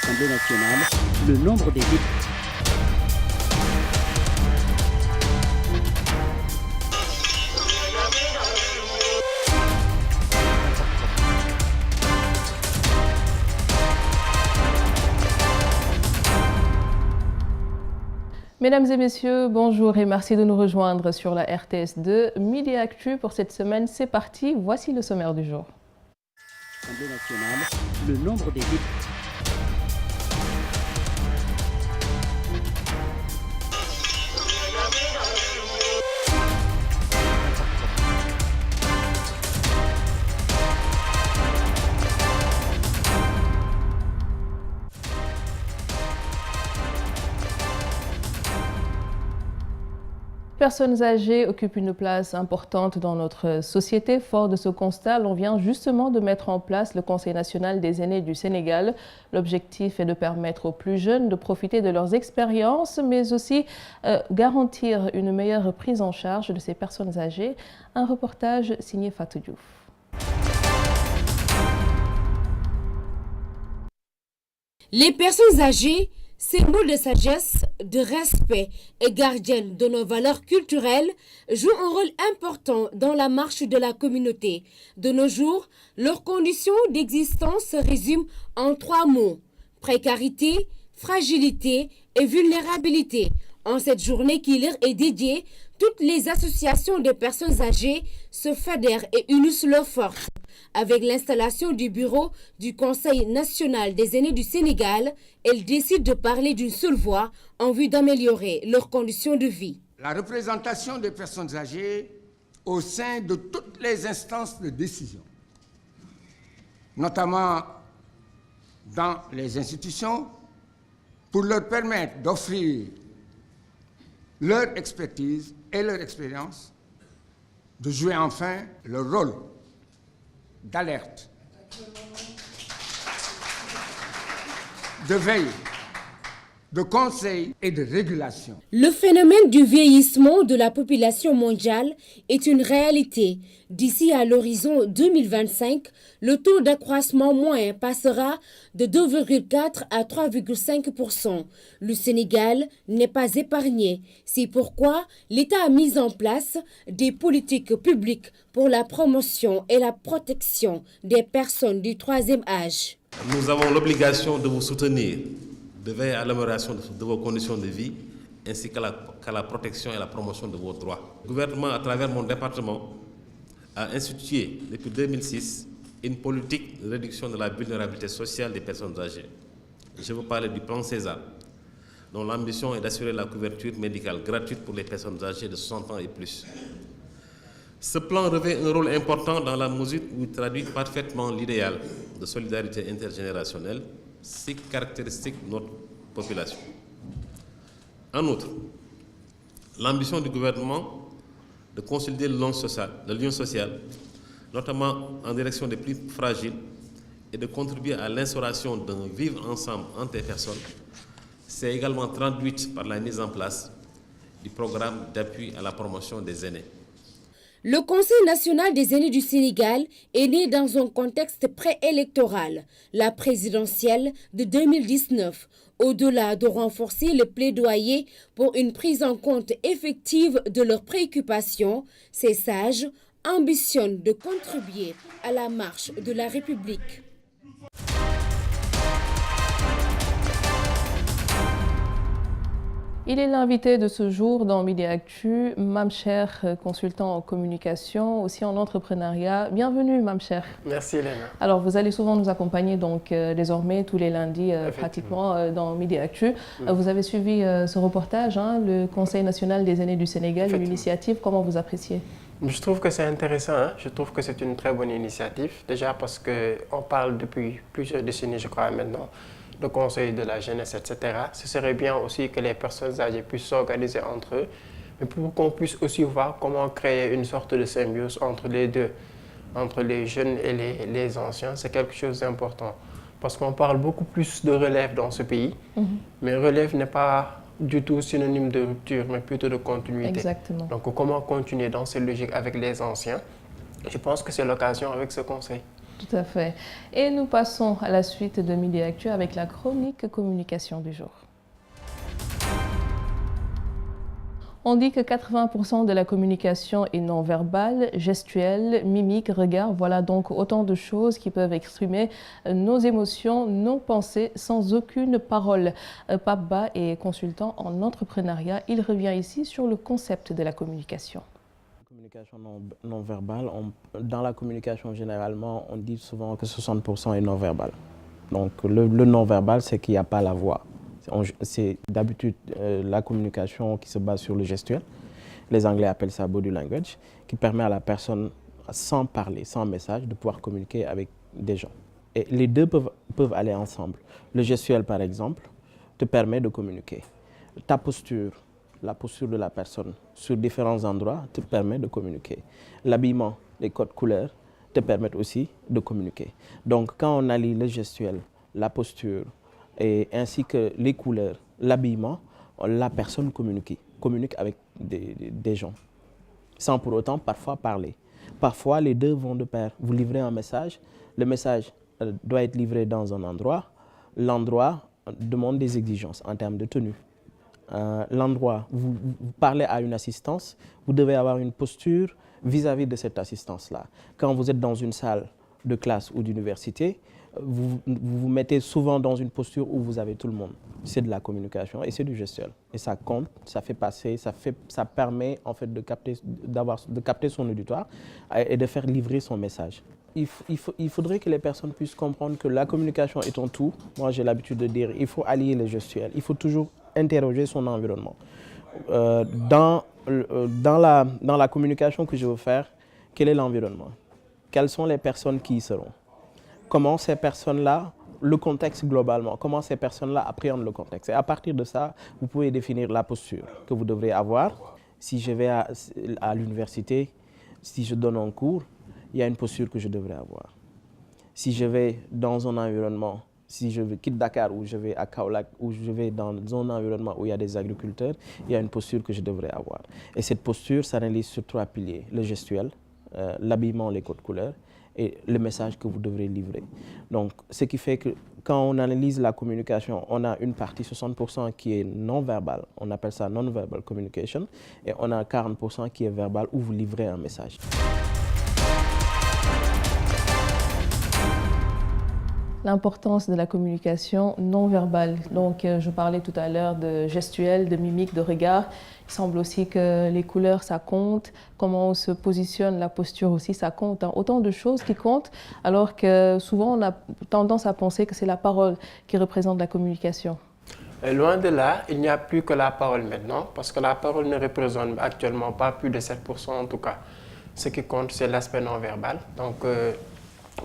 L'Assemblée nationale, le nombre des députés. Mesdames et messieurs, bonjour et merci de nous rejoindre sur la RTS2. Midi Actu pour cette semaine, c'est parti. Voici le sommaire du jour. L'Assemblée nationale, le nombre des députés. Les personnes âgées occupent une place importante dans notre société. Fort de ce constat, l'on vient justement de mettre en place le Conseil national des aînés du Sénégal. L'objectif est de permettre aux plus jeunes de profiter de leurs expériences, mais aussi garantir une meilleure prise en charge de ces personnes âgées. Un reportage signé Fatou Diouf. Les personnes âgées, symboles de sagesse, de respect et gardiennes de nos valeurs culturelles, jouent un rôle important dans la marche de la communauté. De nos jours, leurs conditions d'existence se résument en 3 mots: précarité, fragilité et vulnérabilité. En cette journée qui leur est dédiée, toutes les associations de personnes âgées se fédèrent et unissent leurs forces. Avec l'installation du bureau du Conseil national des aînés du Sénégal, elles décident de parler d'une seule voix en vue d'améliorer leurs conditions de vie. La représentation des personnes âgées au sein de toutes les instances de décision, notamment dans les institutions, pour leur permettre d'offrir leur expertise et leur expérience, de jouer enfin leur rôle d'alerte, de veille, de conseil et de régulation. Le phénomène du vieillissement de la population mondiale est une réalité. D'ici à l'horizon 2025, le taux d'accroissement moyen passera de 2,4 à 3,5%. Le Sénégal n'est pas épargné. C'est pourquoi l'État a mis en place des politiques publiques pour la promotion et la protection des personnes du 3e âge. Nous avons l'obligation de vous soutenir, de veiller à l'amélioration de vos conditions de vie, ainsi qu'à la protection et la promotion de vos droits. Le gouvernement, à travers mon département, a institué depuis 2006 une politique de réduction de la vulnérabilité sociale des personnes âgées. Je veux parler du plan César, dont l'ambition est d'assurer la couverture médicale gratuite pour les personnes âgées de 60 ans et plus. Ce plan revêt un rôle important dans la mesure où il traduit parfaitement l'idéal de solidarité intergénérationnelle, si caractéristique de notre population. En outre, l'ambition du gouvernement de consolider le lien social, notamment en direction des plus fragiles, et de contribuer à l'instauration d'un vivre ensemble entre les personnes, s'est également traduite par la mise en place du programme d'appui à la promotion des aînés. Le Conseil national des aînés du Sénégal est né dans un contexte préélectoral, la présidentielle de 2019. Au-delà de renforcer le plaidoyer pour une prise en compte effective de leurs préoccupations, ces sages ambitionnent de contribuer à la marche de la République. Il est l'invité de ce jour dans Midi Actu, Mamcher, consultant en communication, aussi en entrepreneuriat. Bienvenue Mamcher. Merci Hélène. Alors vous allez souvent nous accompagner donc désormais tous les lundis pratiquement dans Midi Actu. Vous avez suivi ce reportage, le Conseil national des aînés du Sénégal, une initiative, comment vous appréciez? Je trouve que c'est intéressant, je trouve que c'est une très bonne initiative, déjà parce qu'on parle depuis plusieurs décennies, je crois maintenant, de conseil de la jeunesse, etc. Ce serait bien aussi que les personnes âgées puissent s'organiser entre eux, mais pour qu'on puisse aussi voir comment créer une sorte de symbiose entre les deux, entre les jeunes et les anciens, c'est quelque chose d'important. Parce qu'on parle beaucoup plus de relève dans ce pays, mais relève n'est pas du tout synonyme de rupture, mais plutôt de continuité. Exactement. Donc comment continuer dans cette logique avec les anciens? Je pense que c'est l'occasion avec ce conseil. Tout à fait. Et nous passons à la suite de Midi Actu avec la chronique communication du jour. On dit que 80% de la communication est non verbale, gestuelle, mimique, regard. Voilà donc autant de choses qui peuvent exprimer nos émotions, nos pensées sans aucune parole. Pape Ba est consultant en entrepreneuriat. Il revient ici sur le concept de la communication. Communication non verbale, dans la communication généralement, on dit souvent que 60% est non verbal. Donc le non verbal, c'est qu'il n'y a pas la voix. C'est d'habitude la communication qui se base sur le gestuel. Les Anglais appellent ça body language, qui permet à la personne, sans parler, sans message, de pouvoir communiquer avec des gens. Et les deux peuvent aller ensemble. Le gestuel, par exemple, te permet de communiquer. Ta posture, la posture de la personne sur différents endroits te permet de communiquer. L'habillement, les codes couleurs te permettent aussi de communiquer. Donc quand on allie le gestuel, la posture, et ainsi que les couleurs, l'habillement, la personne communique avec des gens, sans pour autant parfois parler. Parfois, les deux vont de pair. Vous livrez un message, le message doit être livré dans un endroit, l'endroit demande des exigences en termes de tenue. L'endroit, vous parlez à une assistance, vous devez avoir une posture vis-à-vis de cette assistance-là. Quand vous êtes dans une salle de classe ou d'université, vous vous mettez souvent dans une posture où vous avez tout le monde. C'est de la communication et c'est du gestuel. Et ça compte, ça fait passer, ça permet en fait de capter son auditoire et de faire livrer son message. Il faudrait que les personnes puissent comprendre que la communication est un tout. Moi, j'ai l'habitude de dire il faut allier le gestuel. Il faut toujours interroger son environnement. Dans la communication que je veux faire, quel est l'environnement? Quelles sont les personnes qui y seront? Comment ces personnes-là, le contexte globalement, comment ces personnes-là appréhendent le contexte. Et à partir de ça, vous pouvez définir la posture que vous devrez avoir. Si je vais à l'université, si je donne un cours, il y a une posture que je devrais avoir. Si je vais dans un environnement, si je quitte Dakar ou je vais à Kaolack ou je vais dans un environnement où il y a des agriculteurs, il y a une posture que je devrais avoir. Et cette posture s'analyse sur 3 piliers, le gestuel, l'habillement, les codes couleurs, et le message que vous devrez livrer. Donc, ce qui fait que quand on analyse la communication, on a une partie 60% qui est non-verbale, on appelle ça non-verbal communication, et on a 40% qui est verbal où vous livrez un message. L'importance de la communication non verbale. Donc, je parlais tout à l'heure de gestuelle, de mimique, de regard. Il semble aussi que les couleurs, ça compte. Comment on se positionne, la posture aussi, ça compte. Hein. Autant de choses qui comptent, alors que souvent, on a tendance à penser que c'est la parole qui représente la communication. Et loin de là, il n'y a plus que la parole maintenant, parce que la parole ne représente actuellement pas plus de 7% en tout cas. Ce qui compte, c'est l'aspect non verbal. Donc,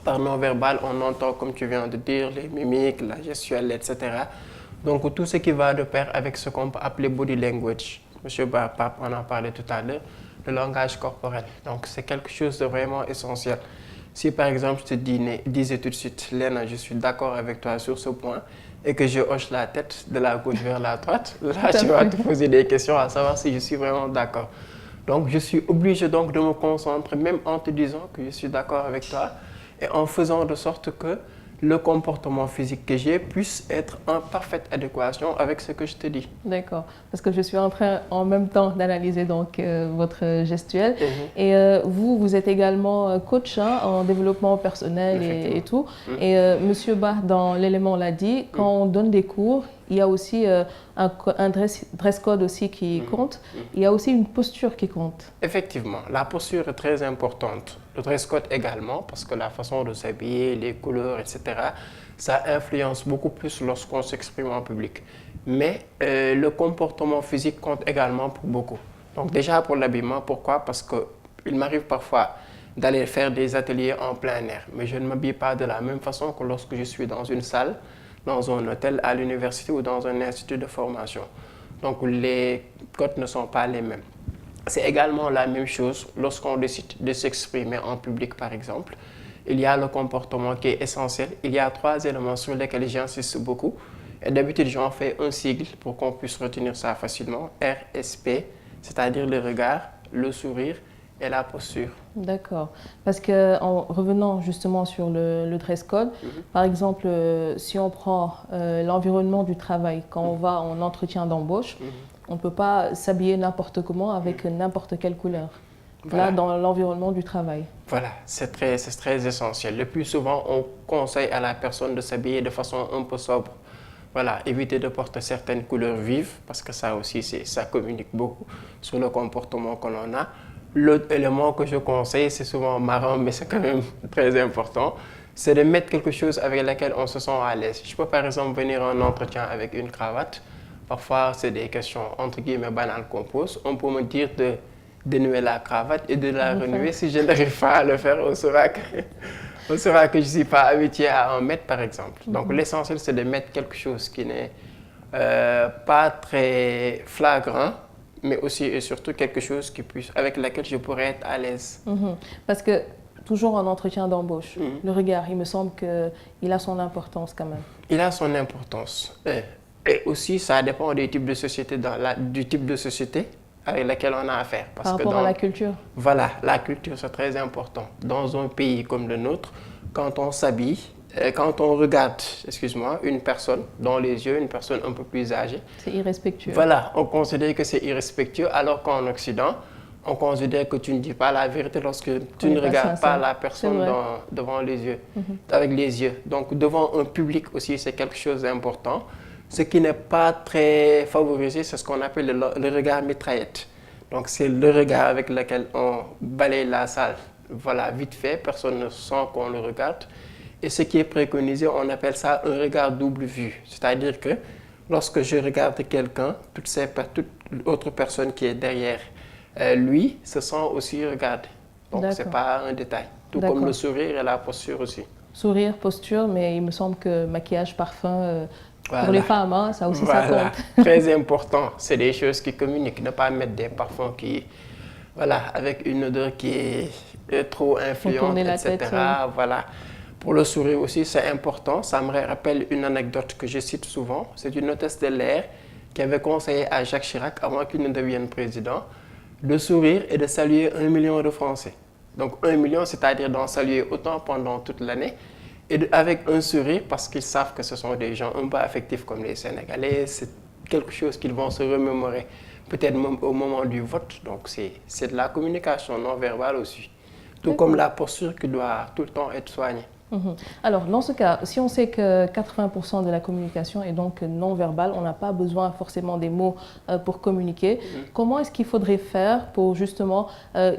par non-verbal, on entend, comme tu viens de dire, les mimiques, la gestuelle, etc. Donc, tout ce qui va de pair avec ce qu'on peut appeler body language. Monsieur Pape en a parlé tout à l'heure, le langage corporel. Donc, c'est quelque chose de vraiment essentiel. Si, par exemple, je te disais tout de suite, Léna, je suis d'accord avec toi sur ce point, et que je hoche la tête de la gauche vers la droite, là, tu vas te poser des questions à savoir si je suis vraiment d'accord. Donc, je suis obligé donc de me concentrer, même en te disant que je suis d'accord avec toi, et en faisant de sorte que le comportement physique que j'ai puisse être en parfaite adéquation avec ce que je te dis. D'accord, parce que je suis en train en même temps d'analyser donc votre gestuelle. Et vous êtes également coach en développement personnel et tout. Et Monsieur Ba, dans l'élément l'a dit, quand on donne des cours, il y a aussi un dress code aussi qui compte. Il y a aussi une posture qui compte. Effectivement, la posture est très importante. Le dress code également, parce que la façon de s'habiller, les couleurs, etc., ça influence beaucoup plus lorsqu'on s'exprime en public. Mais le comportement physique compte également pour beaucoup. Donc déjà pour l'habillement, pourquoi? Parce qu'il m'arrive parfois d'aller faire des ateliers en plein air, mais je ne m'habille pas de la même façon que lorsque je suis dans une salle, dans un hôtel, à l'université ou dans un institut de formation. Donc les codes ne sont pas les mêmes. C'est également la même chose lorsqu'on décide de s'exprimer en public, par exemple. Il y a le comportement qui est essentiel. Il y a 3 éléments sur lesquels j'insiste beaucoup. Et d'habitude, j'en fais un sigle pour qu'on puisse retenir ça facilement. RSP, c'est-à-dire le regard, le sourire et la posture. D'accord. Parce qu'en revenant justement sur le dress code, par exemple, si on prend l'environnement du travail, quand on va en entretien d'embauche, on ne peut pas s'habiller n'importe comment avec n'importe quelle couleur. Voilà. Là, dans l'environnement du travail. Voilà, c'est très essentiel. Le plus souvent, on conseille à la personne de s'habiller de façon un peu sobre. Voilà, éviter de porter certaines couleurs vives, parce que ça aussi, ça communique beaucoup sur le comportement que l'on a. L'autre élément que je conseille, c'est souvent marrant, mais c'est quand même très important, c'est de mettre quelque chose avec lequel on se sent à l'aise. Je peux par exemple venir en entretien avec une cravate. Parfois, c'est des questions entre guillemets banales qu'on pose. On peut me dire de dénouer la cravate et de la renouer. Si je n'arrive pas à le faire, on saura que je ne suis pas habitué à en mettre, par exemple. Donc, l'essentiel, c'est de mettre quelque chose qui n'est pas très flagrant, mais aussi et surtout quelque chose avec laquelle je pourrais être à l'aise. Parce que, toujours en entretien d'embauche, le regard, il me semble qu'il a son importance quand même. Il a son importance. Et aussi, ça dépend des types de sociétés, du type de société avec laquelle on a affaire. Par rapport à la culture. Voilà, la culture, c'est très important. Dans un pays comme le nôtre, quand on s'habille, quand on regarde, une personne dans les yeux, une personne un peu plus âgée. C'est irrespectueux. Voilà, on considère que c'est irrespectueux, alors qu'en Occident, on considère que tu ne dis pas la vérité lorsque tu ne regardes pas la personne devant les yeux, avec les yeux. Donc, devant un public aussi, c'est quelque chose d'important. Ce qui n'est pas très favorisé, c'est ce qu'on appelle le regard mitraillette. Donc, c'est le regard avec lequel on balaye la salle. Voilà, vite fait, personne ne sent qu'on le regarde. Et ce qui est préconisé, on appelle ça un regard double vue. C'est-à-dire que lorsque je regarde quelqu'un, toute autre personne qui est derrière lui se sent aussi regardée. Donc, ce n'est pas un détail. Tout comme le sourire et la posture aussi. Sourire, posture, mais il me semble que maquillage, parfum... Pour les femmes, hein, ça aussi, ça compte. Très important. C'est des choses qui communiquent. Ne pas mettre des parfums avec une odeur qui est trop influente, etc. Voilà. Pour le sourire aussi, c'est important. Ça me rappelle une anecdote que je cite souvent. C'est une hôtesse de l'air qui avait conseillé à Jacques Chirac, avant qu'il ne devienne président, de sourire et de saluer 1 million de Français. Donc 1 million, c'est-à-dire d'en saluer autant pendant toute l'année. Et avec un sourire, parce qu'ils savent que ce sont des gens un peu affectifs comme les Sénégalais, c'est quelque chose qu'ils vont se remémorer, peut-être même au moment du vote. Donc c'est de la communication non verbale aussi, tout comme la posture qui doit tout le temps être soignée. Alors, dans ce cas, si on sait que 80% de la communication est donc non verbale, on n'a pas besoin forcément des mots pour communiquer. Comment est-ce qu'il faudrait faire pour justement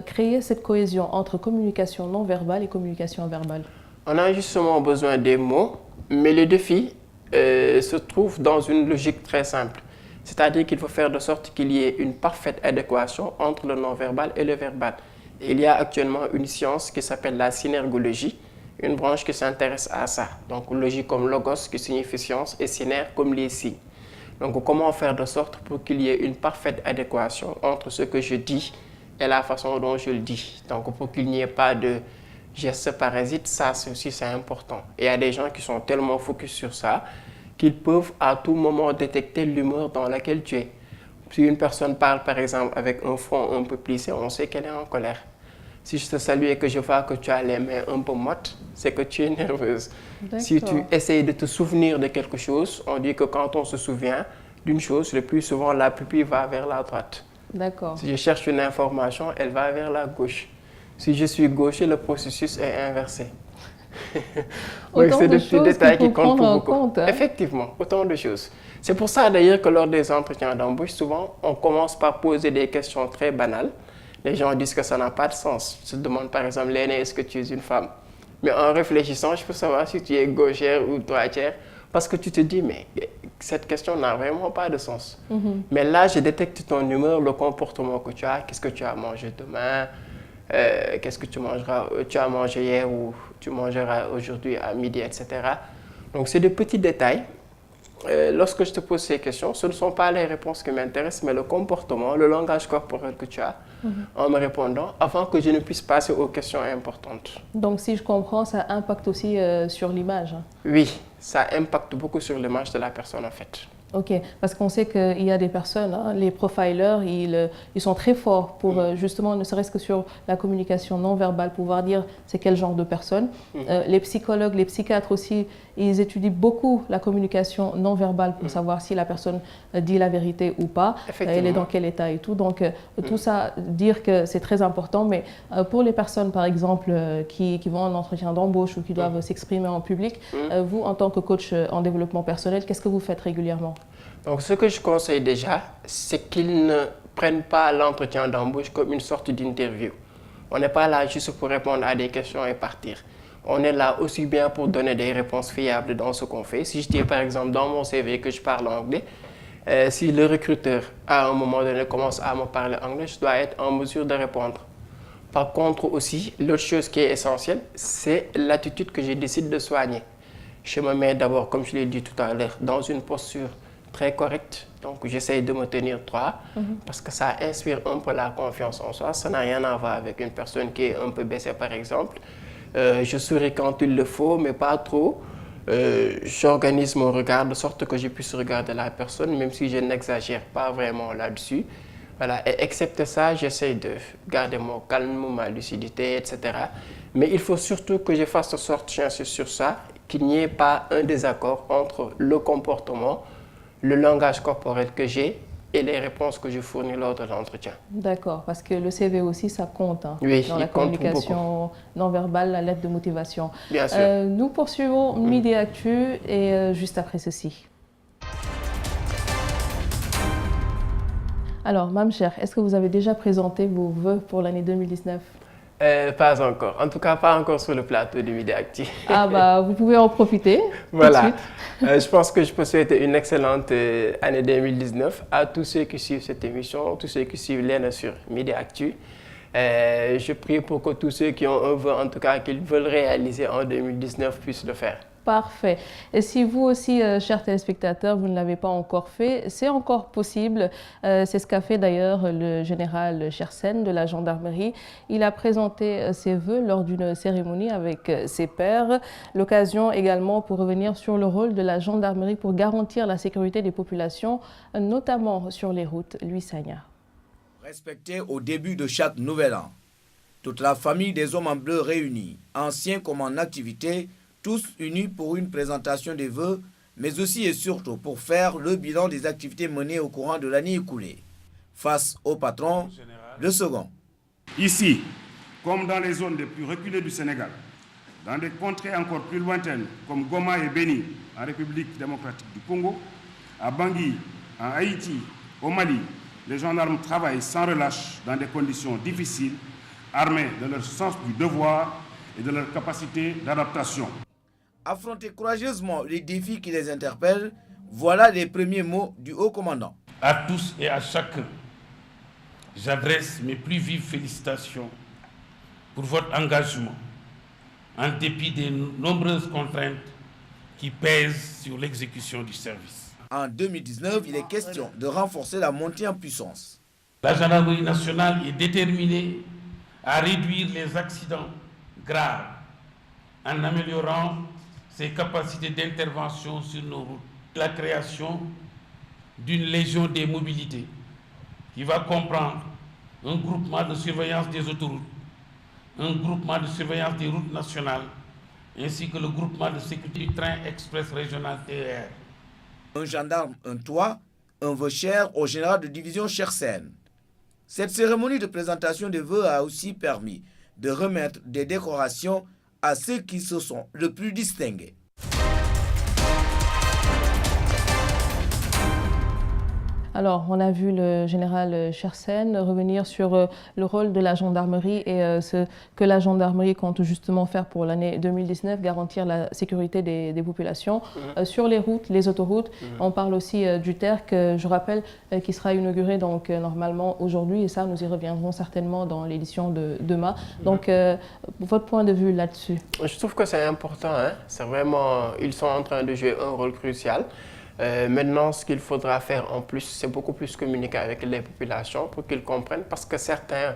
créer cette cohésion entre communication non verbale et communication verbale? On a justement besoin des mots, mais le défi se trouve dans une logique très simple. C'est-à-dire qu'il faut faire de sorte qu'il y ait une parfaite adéquation entre le non-verbal et le verbal. Et il y a actuellement une science qui s'appelle la synergologie, une branche qui s'intéresse à ça. Donc, logie comme logos qui signifie science et syner comme les signes. Donc, comment faire de sorte pour qu'il y ait une parfaite adéquation entre ce que je dis et la façon dont je le dis. Donc, pour qu'il n'y ait pas de gestes parasites, ça aussi c'est important. Et il y a des gens qui sont tellement focus sur ça qu'ils peuvent à tout moment détecter l'humeur dans laquelle tu es. Si une personne parle par exemple avec un front un peu plissé, on sait qu'elle est en colère. Si je te salue et que je vois que tu as les mains un peu mottes, c'est que tu es nerveuse. Si tu essayes de te souvenir de quelque chose, on dit que quand on se souvient d'une chose, le plus souvent la pupille va vers la droite. Si je cherche une information, elle va vers la gauche. Si je suis gaucher, le processus est inversé. Autant de choses détails qui comptent pour beaucoup. Effectivement, autant de choses. C'est pour ça d'ailleurs que lors des entretiens d'embauche, souvent, on commence par poser des questions très banales. Les gens disent que ça n'a pas de sens. Je te demande par exemple, Léné, est-ce que tu es une femme? Mais en réfléchissant, je peux savoir si tu es gauchère ou droitière. Parce que tu te dis, mais cette question n'a vraiment pas de sens. Mais là, je détecte ton humeur, le comportement que tu as, qu'est-ce que tu as mangé demain, qu'est-ce que tu mangeras, tu as mangé hier ou tu mangeras aujourd'hui à midi, etc. Donc, c'est des petits détails. Lorsque je te pose ces questions, ce ne sont pas les réponses qui m'intéressent, mais le comportement, le langage corporel que tu as en me répondant, avant que je ne puisse passer aux questions importantes. Donc, si je comprends, ça impacte aussi sur l'image. Oui, ça impacte beaucoup sur l'image de la personne, en fait. Ok, parce qu'on sait qu'il y a des personnes, hein, les profilers, ils sont très forts pour justement, ne serait-ce que sur la communication non verbale, pouvoir dire c'est quel genre de personne. Les psychologues, les psychiatres aussi, ils étudient beaucoup la communication non verbale pour savoir si la personne dit la vérité ou pas, elle est dans quel état et tout. Donc tout ça, dire que c'est très important, mais pour les personnes par exemple qui vont en entretien d'embauche ou qui doivent s'exprimer en public, vous en tant que coach en développement personnel, qu'est-ce que vous faites régulièrement? Donc, ce que je conseille déjà, c'est qu'ils ne prennent pas l'entretien d'embauche comme une sorte d'interview. On n'est pas là juste pour répondre à des questions et partir. On est là aussi bien pour donner des réponses fiables dans ce qu'on fait. Si je dis par exemple dans mon CV que je parle anglais, si le recruteur à un moment donné commence à me parler anglais, je dois être en mesure de répondre. Par contre aussi, l'autre chose qui est essentielle, c'est l'attitude que je décide de soigner. Je me mets d'abord, comme je l'ai dit tout à l'heure, dans une posture très correcte. Donc, j'essaye de me tenir droit parce que ça inspire un peu la confiance en soi. Ça n'a rien à voir avec une personne qui est un peu baissée, par exemple. Je souris quand il le faut, mais pas trop. J'organise mon regard de sorte que je puisse regarder la personne, même si je n'exagère pas vraiment là-dessus. Voilà. Et excepté ça, j'essaye de garder mon calme, ma lucidité, etc. Mais il faut surtout que je fasse de sorte, j'insiste sur ça, qu'il n'y ait pas un désaccord entre le comportement, le langage corporel que j'ai et les réponses que je fournis lors de l'entretien. D'accord, parce que le CV aussi, ça compte hein, oui, dans la communication non verbale, la lettre de motivation. Bien sûr. Nous poursuivons Midi Actu et juste après ceci. Alors, Mame Cheikh, est-ce que vous avez déjà présenté vos vœux pour l'année 2019? Pas encore. En tout cas, pas encore sur le plateau du Midi Actu. Ah bah, vous pouvez en profiter. Voilà. Je pense que je peux souhaiter une excellente année 2019 à tous ceux qui suivent cette émission, tous ceux qui suivent l'ENA sur Midi Actu. Je prie pour que tous ceux qui ont un vœu, en tout cas, qu'ils veulent réaliser en 2019, puissent le faire. Parfait. Et si vous aussi, chers téléspectateurs, vous ne l'avez pas encore fait, c'est encore possible. C'est ce qu'a fait d'ailleurs le général Chersen de la gendarmerie. Il a présenté ses vœux lors d'une cérémonie avec ses pairs. L'occasion également pour revenir sur le rôle de la gendarmerie pour garantir la sécurité des populations, notamment sur les routes. Louis Sagna. Respecté au début de chaque nouvel an. Toute la famille des hommes en bleu réunis, anciens comme en activité, tous unis pour une présentation des vœux, mais aussi et surtout pour faire le bilan des activités menées au courant de l'année écoulée. Face au patron, le second. Ici, comme dans les zones les plus reculées du Sénégal, dans des contrées encore plus lointaines comme Goma et Béni, en République démocratique du Congo, à Bangui, en Haïti, au Mali, les gendarmes travaillent sans relâche dans des conditions difficiles, armés de leur sens du devoir et de leur capacité d'adaptation. Affronter courageusement les défis qui les interpellent, voilà les premiers mots du haut commandant. À tous et à chacun, j'adresse mes plus vives félicitations pour votre engagement, en dépit des nombreuses contraintes qui pèsent sur l'exécution du service. En 2019, il est question de renforcer la montée en puissance. La gendarmerie nationale est déterminée à réduire les accidents graves en améliorant ses capacités d'intervention sur nos routes. La création d'une légion des mobilités qui va comprendre un groupement de surveillance des autoroutes, un groupement de surveillance des routes nationales, ainsi que le groupement de sécurité du train express régional TER. Un gendarme, un toit, un vœu cher au général de division Chersen. Cette cérémonie de présentation des vœux a aussi permis de remettre des décorations à ceux qui se sont le plus distingués. Alors, on a vu le général Chersen revenir sur le rôle de la gendarmerie et ce que la gendarmerie compte justement faire pour l'année 2019, garantir la sécurité des populations sur les routes, les autoroutes. On parle aussi du TER, que je rappelle, qui sera inauguré donc normalement aujourd'hui, et ça, nous y reviendrons certainement dans l'édition de demain. Donc, votre point de vue là-dessus? Je trouve que c'est important, hein? C'est vraiment, ils sont en train de jouer un rôle crucial. Maintenant, ce qu'il faudra faire en plus, c'est beaucoup plus communiquer avec les populations pour qu'ils comprennent, parce que certains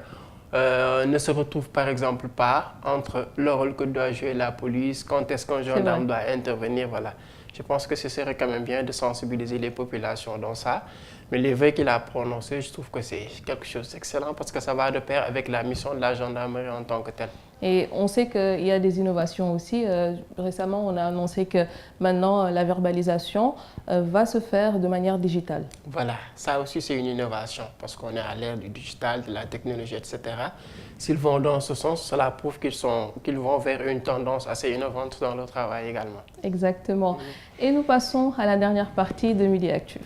ne se retrouvent par exemple pas entre le rôle que doit jouer la police, quand est-ce qu'un gendarme doit intervenir, voilà. Je pense que ce serait quand même bien de sensibiliser les populations dans ça. Mais les vœux qu'il a prononcés, je trouve que c'est quelque chose d'excellent parce que ça va de pair avec la mission de la gendarmerie en tant que telle. Et on sait qu'il y a des innovations aussi. Récemment, on a annoncé que maintenant, la verbalisation va se faire de manière digitale. Voilà, ça aussi c'est une innovation parce qu'on est à l'ère du digital, de la technologie, etc. S'ils vont dans ce sens, cela prouve qu'ils vont vers une tendance assez innovante dans le travail également. Exactement. Et nous passons à la dernière partie de Midi Actu.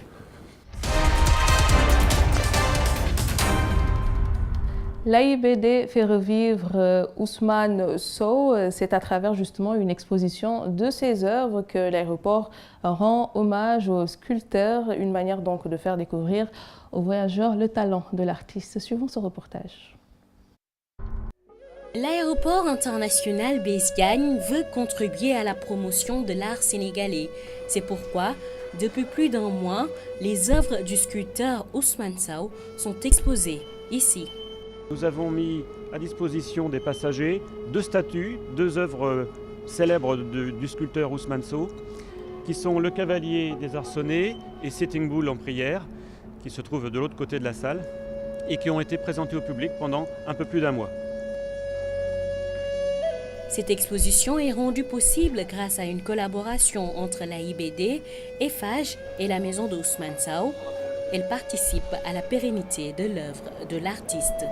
L'AIBD fait revivre Ousmane Sow. C'est à travers justement une exposition de ses œuvres que l'aéroport rend hommage aux sculpteurs, une manière donc de faire découvrir aux voyageurs le talent de l'artiste. Suivons ce reportage. L'aéroport international Blaise Diagne veut contribuer à la promotion de l'art sénégalais. C'est pourquoi, depuis plus d'un mois, les œuvres du sculpteur Ousmane Sow sont exposées ici. Nous avons mis à disposition des passagers 2 statues, 2 œuvres célèbres du sculpteur Ousmane Sow, qui sont le Cavalier des Arçonnets et Sitting Bull en prière, qui se trouvent de l'autre côté de la salle et qui ont été présentés au public pendant un peu plus d'1 mois. Cette exposition est rendue possible grâce à une collaboration entre l'AIBD, EFAGE et la maison d'Ousmane Sow. Elle participe à la pérennité de l'œuvre de l'artiste.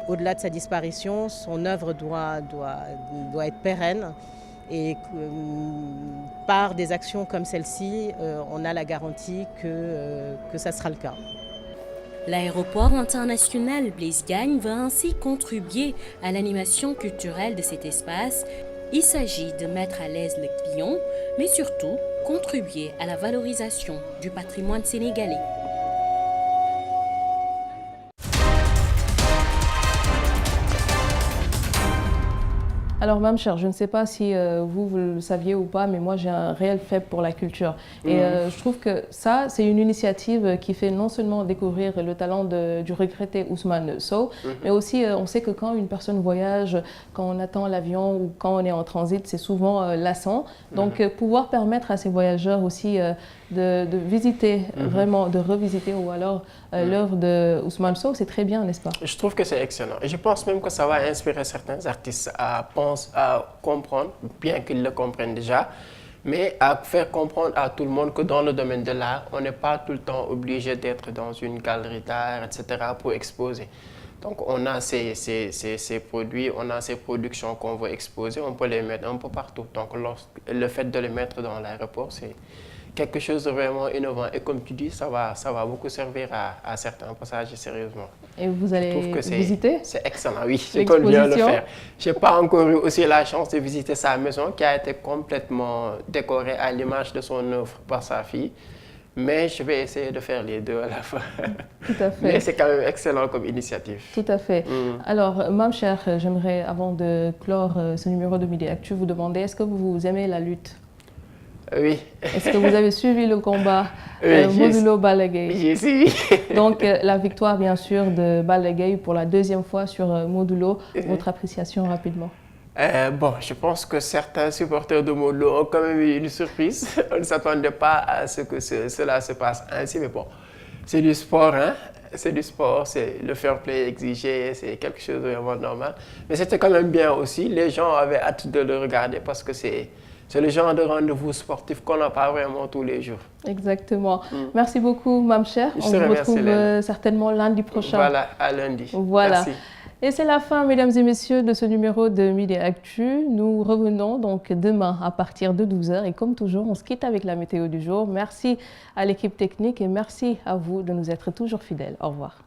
Au-delà de sa disparition, son œuvre doit être pérenne et par des actions comme celle-ci, on a la garantie que ça sera le cas. L'aéroport international Blaise Diagne va ainsi contribuer à l'animation culturelle de cet espace. Il s'agit de mettre à l'aise le client, mais surtout contribuer à la valorisation du patrimoine sénégalais. Alors, Mame Chère, je ne sais pas si vous le saviez ou pas, mais moi j'ai un réel faible pour la culture. Et je trouve que ça, c'est une initiative qui fait non seulement découvrir le talent du regretté Ousmane Sow, mais aussi on sait que quand une personne voyage, quand on attend l'avion ou quand on est en transit, c'est souvent lassant. Donc pouvoir permettre à ces voyageurs aussi de visiter, vraiment de revisiter ou alors l'œuvre de Ousmane Sow, c'est très bien, n'est-ce pas? Je trouve que c'est excellent. Et je pense même que ça va inspirer certains artistes à comprendre, bien qu'ils le comprennent déjà, mais à faire comprendre à tout le monde que dans le domaine de l'art, on n'est pas tout le temps obligé d'être dans une galerie d'art, etc. pour exposer. Donc on a ces produits, on a ces productions qu'on veut exposer, on peut les mettre un peu partout. Donc le fait de les mettre dans l'aéroport, c'est quelque chose de vraiment innovant. Et comme tu dis, ça va beaucoup servir à certains passagers, sérieusement. Et vous allez visiter? C'est excellent, oui, je compte bien le faire. Je n'ai pas encore eu aussi la chance de visiter sa maison qui a été complètement décorée à l'image de son œuvre par sa fille. Mais je vais essayer de faire les deux à la fois. Tout à fait. Mais c'est quand même excellent comme initiative. Tout à fait. Alors, Mame Chère, j'aimerais, avant de clore ce numéro de Midi Actu, vous demander, est-ce que vous aimez la lutte? Oui. Est-ce que vous avez suivi le combat Modulo Balla Gaye? J'ai suivi. Donc, la victoire, bien sûr, de Balla Gaye pour la 2e fois sur Modulo. Votre appréciation rapidement? Bon, je pense que certains supporters de Modulo ont quand même eu une surprise. On ne s'attendait pas à ce que cela se passe ainsi, mais bon, c'est du sport, hein? C'est du sport, c'est le fair play exigé, c'est quelque chose de vraiment normal. Mais c'était quand même bien aussi. Les gens avaient hâte de le regarder parce que c'est le genre de rendez-vous sportif qu'on n'a pas vraiment tous les jours. Exactement. Merci beaucoup, Mame Chère. On vous retrouve certainement lundi prochain. Voilà, à lundi. Voilà. Merci. Et c'est la fin, mesdames et messieurs, de ce numéro de Midi Actu. Nous revenons donc demain à partir de 12h. Et comme toujours, on se quitte avec la météo du jour. Merci à l'équipe technique et merci à vous de nous être toujours fidèles. Au revoir.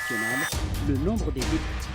nationale, le nombre des députés